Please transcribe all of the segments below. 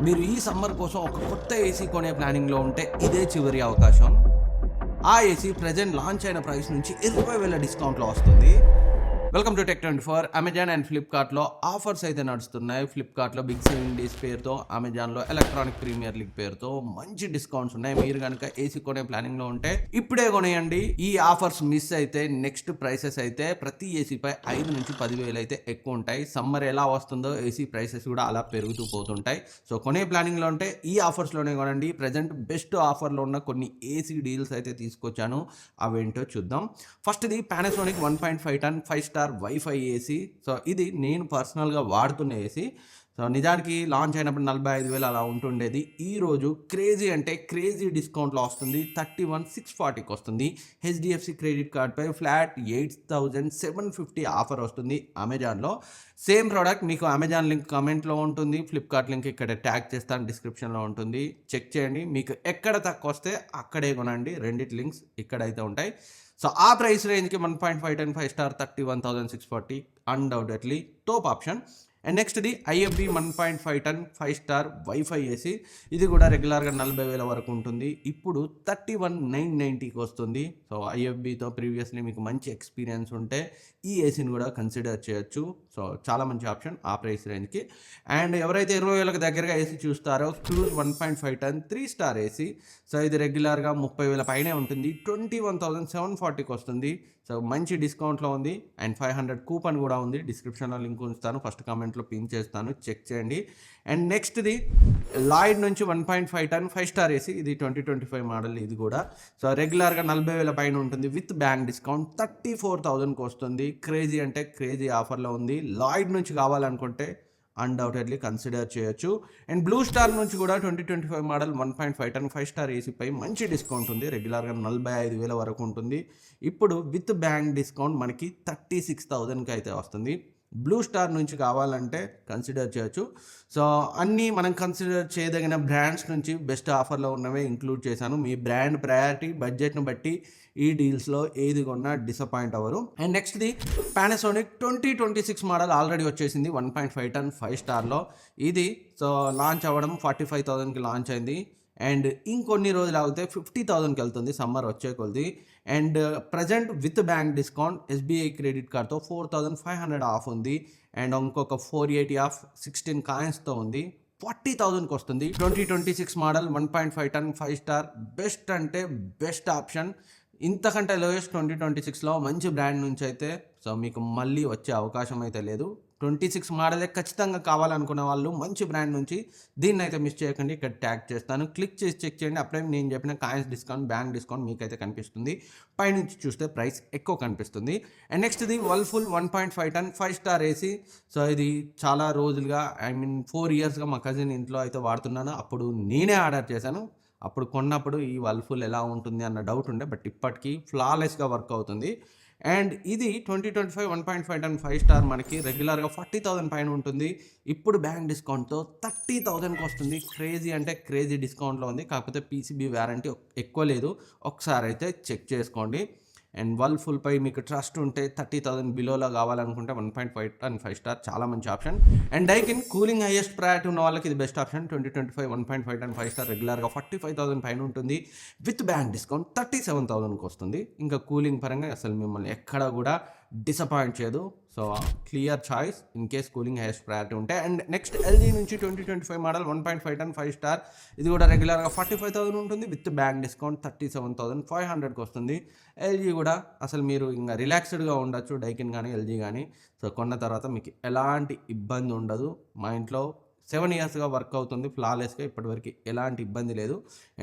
మీరు ఈ సమ్మర్ కోసం ఒక కొత్త ఏసీ కొనే ప్లానింగ్‌లో ఉంటే ఇదే చివరి అవకాశం. ఆ ఏసీ ప్రెజెంట్ లాంచ్ అయిన ప్రైస్ నుంచి 20,000 డిస్కౌంట్‌లో వస్తుంది. వెల్కమ్ టు టెక్24. అమెజాన్ అండ్ ఫ్లిప్‌కార్ట్‌లో ఆఫర్స్ అయితే నడుస్తున్నాయి. ఫ్లిప్‌కార్ట్‌లో బిగ్ సేవింగ్ డేస్ పేరుతో, అమెజాన్‌లో ఎలక్ట్రానిక్ ప్రీమియర్ లీగ్ పేరుతో మంచి డిస్కౌంట్స్ ఉన్నాయి. మీరు గనుక ఏసీ కొనే ప్లానింగ్‌లో ఉంటే ఇప్పుడే కొనేయండి. ఈ ఆఫర్స్ మిస్ అయితే నెక్స్ట్ ప్రైసెస్ అయితే ప్రతి ఏసీపై 5,000-10,000 అయితే ఎక్కువ ఉంటాయి. సమ్మర్ ఎలా వస్తుందో ఏసీ ప్రైసెస్ కూడా అలా పెరుగుతూ పోతుంటాయి. సో కొనే ప్లానింగ్‌లో ఉంటే ఈ ఆఫర్స్‌లోనే కొనండి. ప్రెజెంట్ బెస్ట్ ఆఫర్‌లో ఉన్న కొన్ని ఏసీ డీల్స్ అయితే తీసుకొచ్చాను. అవేంటో చూద్దాం. ఫస్ట్‌ది Panasonic 1.5 ton 5 star wifi AC. So ఇది నేను పర్సనల్‌గా వాడుతున్న ఏసీ. సో నిజానికి లాంచ్ అయినప్పుడు 45,000 అలా ఉంటుండేది. ఈరోజు క్రేజీ అంటే క్రేజీ డిస్కౌంట్‌లో వస్తుంది. 31,640కి వస్తుంది. హెచ్‌డిఎఫ్‌సి క్రెడిట్ కార్డ్‌పై ఫ్లాట్ 8,750 ఆఫర్ వస్తుంది అమెజాన్‌లో. సేమ్ ప్రొడక్ట్ మీకు అమెజాన్ లింక్ కామెంట్‌లో ఉంటుంది. ఫ్లిప్‌కార్ట్ లింక్ ఇక్కడ ట్యాగ్ చేస్తాను, డిస్క్రిప్షన్‌లో ఉంటుంది. చెక్ చేయండి. మీకు ఎక్కడ తక్కువొస్తే అక్కడే కొనండి. రెండిటి లింక్స్ ఇక్కడైతే ఉంటాయి. సో ఆ ప్రైస్ రేంజ్‌కి 1.5 ton 5 star 31,640 undoubtedly top option. And నెక్స్ట్‌ది IFB 1.5 ton 5 star wifi AC. ఇది కూడా రెగ్యులర్‌గా 40,000 వరకు ఉంటుంది. ఇప్పుడు 31,990కి వస్తుంది. సో ఐఎఫ్‌బీతో ప్రీవియస్‌లీ మీకు మంచి ఎక్స్‌పీరియన్స్ ఉంటే ఈ ఏసీని కూడా కన్సిడర్ చేయొచ్చు. సో చాలా మంచి ఆప్షన్ ఆ ప్రైస్ రేంజ్‌కి. అండ్ ఎవరైతే 20,000కి దగ్గరగా ఏసీ చూస్తారో క్రూజ్ 1.5 టన్ 3 స్టార్ ఏసీ. సో ఇది రెగ్యులర్‌గా 30,000 పైనే ఉంటుంది. 21,740కి వస్తుంది. సో మంచి డిస్కౌంట్‌లో ఉంది. అండ్ 500 కూపన్ కూడా ఉంది. డిస్క్రిప్షన్‌లో లింక్ ఉంచుతాను. ఫస్ట్ కామెంట్‌లో పిన్ చేస్తాను. చెక్ చేయండి. అండ్ నెక్స్ట్‌ది లాయిడ్ నుంచి 1.5 టన్ 5 స్టార్ ఏసీ. ఇది 2025 మోడల్ ఇది కూడా. సో రెగ్యులర్‌గా 40,000 పైన ఉంటుంది. విత్ బ్యాంక్ డిస్కౌంట్ 34,000కి వస్తుంది. క్రేజీ అంటే క్రేజీ ఆఫర్‌లో ఉంది. లాయిడ్ నుంచి కావాలనుకుంటే అన్‌డౌటెడ్‌లీ కన్సిడర్ చేయొచ్చు. అండ్ బ్లూ స్టార్ నుంచి కూడా 2025 మోడల్ 1.5 టన్ 5 స్టార్ ఏసీపై మంచి డిస్కౌంట్ ఉంది. రెగ్యులర్‌గా 45,000 వరకు ఉంటుంది. ఇప్పుడు విత్ బ్యాంక్ డిస్కౌంట్ మనకి 36,000కి అయితే వస్తుంది. బ్లూ స్టార్ నుంచి కావాలంటే కన్సిడర్ చేయొచ్చు. సో అన్నీ మనం కన్సిడర్ చేయదగిన బ్రాండ్స్ నుంచి బెస్ట్ ఆఫర్‌లో ఉన్నవే ఇంక్లూడ్ చేశాను. మీ బ్రాండ్ ప్రయారిటీ, బడ్జెట్‌ని బట్టి ఈ డీల్స్‌లో ఏది కొన్నా డిసప్పాయింట్ అవ్వరు. అండ్ నెక్స్ట్‌ది పానాసోనిక్ 2026 మోడల్ ఆల్రెడీ వచ్చేసింది. 1.5 టన్ 5 స్టార్‌లో. ఇది సో లాంచ్ అవ్వడం 45,000కి లాంచ్ అయింది. అండ్ ఇంకొన్ని రోజులు ఆగితే 50,000కి వెళ్తుంది సమ్మర్ వచ్చే కొలది. And present with bank discount SBI credit కార్డ్‌తో 4,500 ఆఫ్ ఉంది. అండ్ ఇంకొక 480 ఆఫ్ 16 కాయిన్స్‌తో ఉంది. 40,000కి వస్తుంది. 2026 మోడల్ 1.5 టన్ 5 స్టార్ బెస్ట్ అంటే బెస్ట్ ఆప్షన్. ఇంతకంటే లోయెస్ట్ 2026లో మంచి బ్రాండ్ నుంచి అయితే సో మీకు మళ్ళీ వచ్చే అవకాశం అయితే లేదు. 26 మోడలే ఖచ్చితంగా కావాలనుకున్న వాళ్ళు మంచి బ్రాండ్ నుంచి దీన్నైతే మిస్ చేయకండి. ఇక్కడ ట్యాగ్ చేస్తాను. క్లిక్ చేసి చెక్ చేయండి. అప్పుడే నేను చెప్పిన కాయిన్స్ డిస్కౌంట్, బ్యాంక్ డిస్కౌంట్ మీకైతే కనిపిస్తుంది. పైనుంచి చూస్తే ప్రైస్ ఎక్కువ కనిపిస్తుంది. అండ్ నెక్స్ట్‌ది Whirlpool 1.5 ton 5 star AC. So ఇది చాలా రోజులుగా 4 ఇయర్స్‌గా మా కజిన్ ఇంట్లో అయితే వాడుతున్నాను. అప్పుడు నేనే ఆర్డర్ చేశాను. అప్పుడు కొన్నప్పుడు ఈ వర్ల్‌పూల్ ఎలా ఉంటుంది అన్న డౌట్ ఉండే. బట్ ఇప్పటికి ఫ్లాలెస్‌గా వర్క్ అవుతుంది. అండ్ ఇది 2025 1.5 టన్ 5 స్టార్ మనకి రెగ్యులర్‌గా 40,000 పైన ఉంటుంది. ఇప్పుడు బ్యాంక్ డిస్కౌంట్‌తో 30,000కి వస్తుంది. క్రేజీ అంటే క్రేజీ డిస్కౌంట్‌లో ఉంది. కాకపోతే పీసీబీ వారంటీ ఎక్కువ లేదు. ఒకసారైతే చెక్ చేసుకోండి. అండ్ వర్ల్‌పూల్‌పై మీకు ట్రస్ట్ ఉంటే 30,000 బిలోలో కావాలనుకుంటే 1.5 టన్ 5 స్టార్ చాలా మంచి option. And Daikin cooling highest priority ఉన్న వాళ్ళకి ఇది బెస్ట్ ఆప్షన్. 2025 1.5 టన్ 5 స్టార్ రెగ్యులర్‌గా 45,000 పైన ఉంటుంది. విత్ బ్యాంక్ డిస్కౌంట్ 37,000కి వస్తుంది. ఇంకా కూలింగ్ పరంగా అసలు మిమ్మల్ని ఎక్కడ కూడా డిసప్పాయింట్ చేయదు. So clear choice in case cooling highest priority ఉంటే. అండ్ నెక్స్ట్ ఎల్జీ నుంచి 2025 మోడల్ 1.5 టన్ 5 స్టార్. ఇది కూడా రెగ్యులర్‌గా 45,000 ఉంటుంది. విత్ బ్యాంక్ డిస్కౌంట్ 37,500కి వస్తుంది. ఎల్జీ కూడా అసలు మీరు ఇంకా రిలాక్స్డ్‌గా ఉండొచ్చు. డైకిన్ కానీ, ఎల్జీ కానీ. సో కొన్న తర్వాత మీకు ఎలాంటి ఇబ్బంది ఉండదు. మా ఇంట్లో 7 ఇయర్స్‌గా వర్క్ అవుతుంది ఫ్లాలెస్‌గా. ఇప్పటివరకు ఎలాంటి ఇబ్బంది లేదు.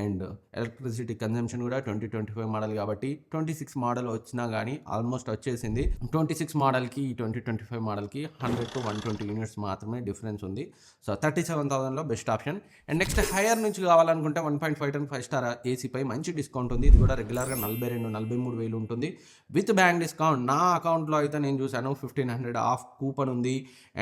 అండ్ ఎలక్ట్రిసిటీ కన్జంప్షన్ కూడా 2025 మోడల్ కాబట్టి 26 మోడల్ వచ్చినా కానీ ఆల్మోస్ట్ వచ్చేసింది. 26 మోడల్‌కి ఈ 2025 మోడల్‌కి 100-120 యూనిట్స్ మాత్రమే డిఫరెన్స్ ఉంది. సో 37,000లో best option. And next Haier నుంచి కావాలనుకుంటే 1.5 టన్ 5 స్టార్ ఏసీపై మంచి డిస్కౌంట్ ఉంది. ఇది కూడా రెగ్యులర్‌గా 42-43 వేలు ఉంటుంది. విత్ బ్యాంక్ డిస్కౌంట్ నా అకౌంట్‌లో అయితే నేను చూసాను 1,500 ఆఫ్ కూపన్ ఉంది.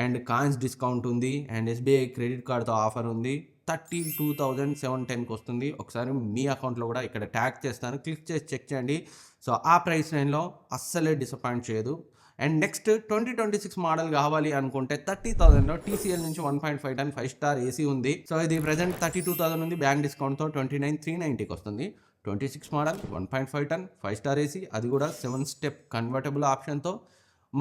అండ్ కాయిన్స్ డిస్కౌంట్ ఉంది. అండ్ ఎస్బీఐ క్రెడిట్ కార్డ్‌తో ఆఫర్ ఉంది. 32,710కి వస్తుంది. ఒకసారి మీ అకౌంట్‌లో కూడా ఇక్కడ ట్యాగ్ చేస్తాను. క్లిక్ చేసి చెక్ చేయండి. సో ఆ ప్రైస్ రేంజ్‌లో అస్సలే డిసప్పాయింట్ చేయదు. అండ్ నెక్స్ట్ 2026 మోడల్ కావాలి అనుకుంటే 30,000లో TCL నుంచి 1.5 టన్ 5 స్టార్ ఏసీ ఉంది. సో ఇది ప్రెజెంట్ 32,000 ఉంది, బ్యాంక్ డిస్కౌంట్తో 29,390కి వస్తుంది. 26 మోడల్ 1.5 టన్ 5 స్టార్ ఏసీ, అది కూడా 7 స్టెప్ కన్వర్టబుల్ ఆప్షన్తో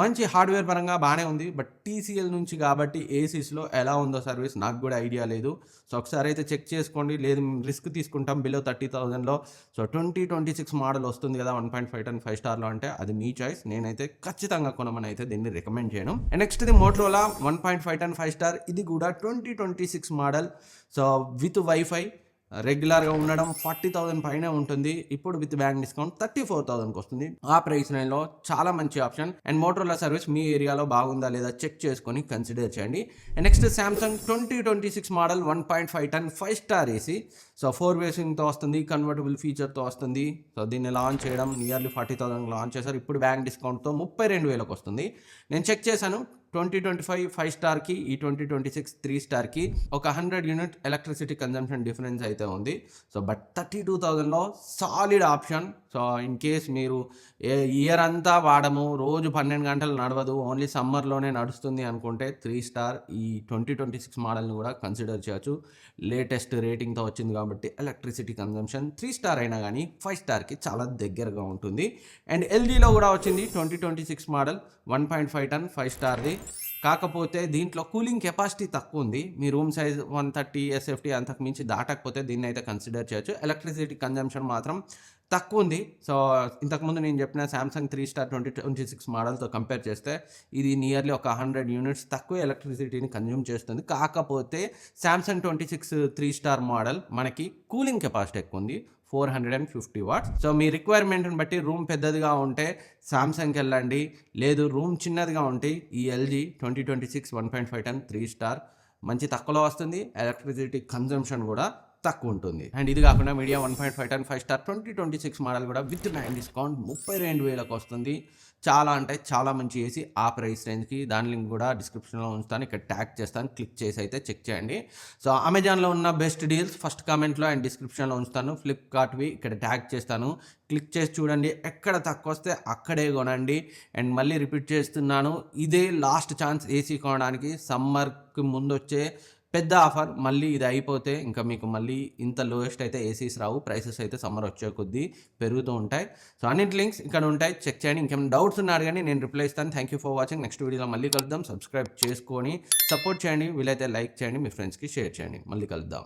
మంచి హార్డ్వేర్ పరంగా బాగానే ఉంది. బట్ TCL నుంచి కాబట్టి ఏసీస్లో ఎలా ఉందో సర్వీస్ నాకు కూడా ఐడియా లేదు. సో ఒకసారి అయితే చెక్ చేసుకోండి, లేదు రిస్క్ తీసుకుంటాం బిలో 30,000లో. సో 2026 మోడల్ వస్తుంది కదా 1.5 టన్ 5 స్టార్లో అంటే అది మీ చాయిస్. నేనైతే ఖచ్చితంగా కొనమని అయితే దీన్ని రికమెండ్ చేయను. అండ్ నెక్స్ట్ ఇది మోటరోలా 1.5 టన్ 5 స్టార్, ఇది కూడా 2026 మోడల్. సో విత్ వైఫై రెగ్యులర్గా ఉండడం 40,000 పైన ఉంటుంది. ఇప్పుడు విత్ బ్యాంక్ డిస్కౌంట్ 34,000కి వస్తుంది. ఆ ప్రైస్ లైన్లో చాలా మంచి ఆప్షన్. అండ్ మోటరోలా సర్వీస్ మీ ఏరియాలో బాగుందా లేదా చెక్ చేసుకొని కన్సిడర్ చేయండి. And next Samsung 2026 model 1.5 ton 5 star AC. So 4 వేసింగ్తో వస్తుంది, కన్వర్టబుల్ ఫీచర్తో వస్తుంది. సో దీన్ని లాంచ్ చేయడం నియర్లీ 40,000 లాంచ్ చేశారు. ఇప్పుడు బ్యాంక్ డిస్కౌంట్తో 32,000కి వస్తుంది. నేను చెక్ చేశాను 2025 5 స్టార్కి ఈ 2026 3 స్టార్కి ఒక 100 యూనిట్ ఎలక్ట్రిసిటీ కన్జంప్షన్ డిఫరెన్స్ అయితే ఉంది. సో బట్ 32,000లో solid option. So in case మీరు ఇయర్ అంతా వాడము, రోజు 12 గంటలు నడవదు, ఓన్లీ సమ్మర్లోనే నడుస్తుంది అనుకుంటే 3 స్టార్ ఈ 2026 మోడల్ని కూడా కన్సిడర్ చేయొచ్చు. లేటెస్ట్ రేటింగ్తో వచ్చింది కాబట్టి ఎలక్ట్రిసిటీ కన్జంప్షన్ 3 స్టార్ అయినా కానీ 5 స్టార్కి చాలా దగ్గరగా ఉంటుంది. అండ్ LGలో కూడా వచ్చింది 2026 మోడల్ 1.5 టన్ 5 స్టార్ది. కాకపోతే దీంట్లో కూలింగ్ కెపాసిటీ తక్కువ ఉంది. మీ రూమ్ సైజ్ 130 SFT అంతకు మించి దాటకపోతే దీన్ని అయితే కన్సిడర్ చేయొచ్చు. ఎలక్ట్రిసిటీ కన్జంప్షన్ మాత్రం తక్కువ ఉంది. సో ఇంతకుముందు నేను చెప్పిన సామ్సంగ్ 3 స్టార్ 2026 మోడల్తో కంపేర్ చేస్తే ఇది నియర్లీ ఒక 100 యూనిట్స్ తక్కువ ఎలక్ట్రిసిటీని కన్జ్యూమ్ చేస్తుంది. కాకపోతే సామ్సంగ్ 26 3 స్టార్ మోడల్ మనకి కూలింగ్ కెపాసిటీ ఎక్కువ ఉంది, 450 వాట్స్. సో మీ రిక్వైర్మెంట్ని బట్టి రూమ్ పెద్దదిగా ఉంటే సామ్సంగ్కి వెళ్ళండి, లేదు రూమ్ చిన్నదిగా ఉంటే ఈ LG 2026 1.5 టన్ 3 స్టార్ మంచి తక్కువలో వస్తుంది. ఎలక్ట్రిసిటీ కన్జంప్షన్ కూడా తక్కువ ఉంటుంది. అండ్ ఇది కాకుండా మీడియా 1.5 టన్ 5 స్టార్ 2026 మోడల్ కూడా విత్ బ్యాంక్ డిస్కౌంట్ 32,000కి వస్తుంది. చాలా అంటే చాలా మంచి ఏసీ ఆ ప్రైస్ రేంజ్కి. దాని లింక్ కూడా డిస్క్రిప్షన్లో ఉంచుతాను, ఇక్కడ ట్యాగ్ చేస్తాను, క్లిక్ చేసి అయితే చెక్ చేయండి. సో అమెజాన్లో ఉన్న బెస్ట్ డీల్స్ ఫస్ట్ కామెంట్లో అండ్ డిస్క్రిప్షన్లో ఉంచుతాను. ఫ్లిప్కార్ట్వి ఇక్కడ ట్యాగ్ చేస్తాను, క్లిక్ చేసి చూడండి. ఎక్కడ తక్కువ వస్తే అక్కడే కొనండి. అండ్ మళ్ళీ రిపీట్ చేస్తున్నాను, ఇదే లాస్ట్ ఛాన్స్ ఏసీ కొనడానికి. సమ్మర్కి ముందు వచ్చే పెద్ద ఆఫర్. మళ్ళీ ఇది అయిపోతే ఇంకా మీకు మళ్ళీ ఇంత లోయెస్ట్ అయితే ఏసీస్ రావు. ప్రైసెస్ అయితే సమ్మర్ వచ్చే కొద్దీ పెరుగుతూ ఉంటాయి. సో అన్నింటి లింక్స్ ఇక్కడ ఉంటాయి, చెక్ చేయండి. ఇంకేమైనా డౌట్స్ ఉన్నారు కానీ నేను రిప్లై ఇస్తాను. Thank you for watching. Next వీడియోలో మళ్ళీ కలుద్దాం. సబ్స్క్రైబ్ చేసుకొని సపోర్ట్ చేయండి, వీలైతే లైక్ చేయండి, మీ ఫ్రెండ్స్కి షేర్ చేయండి. మళ్ళీ కలుద్దాం.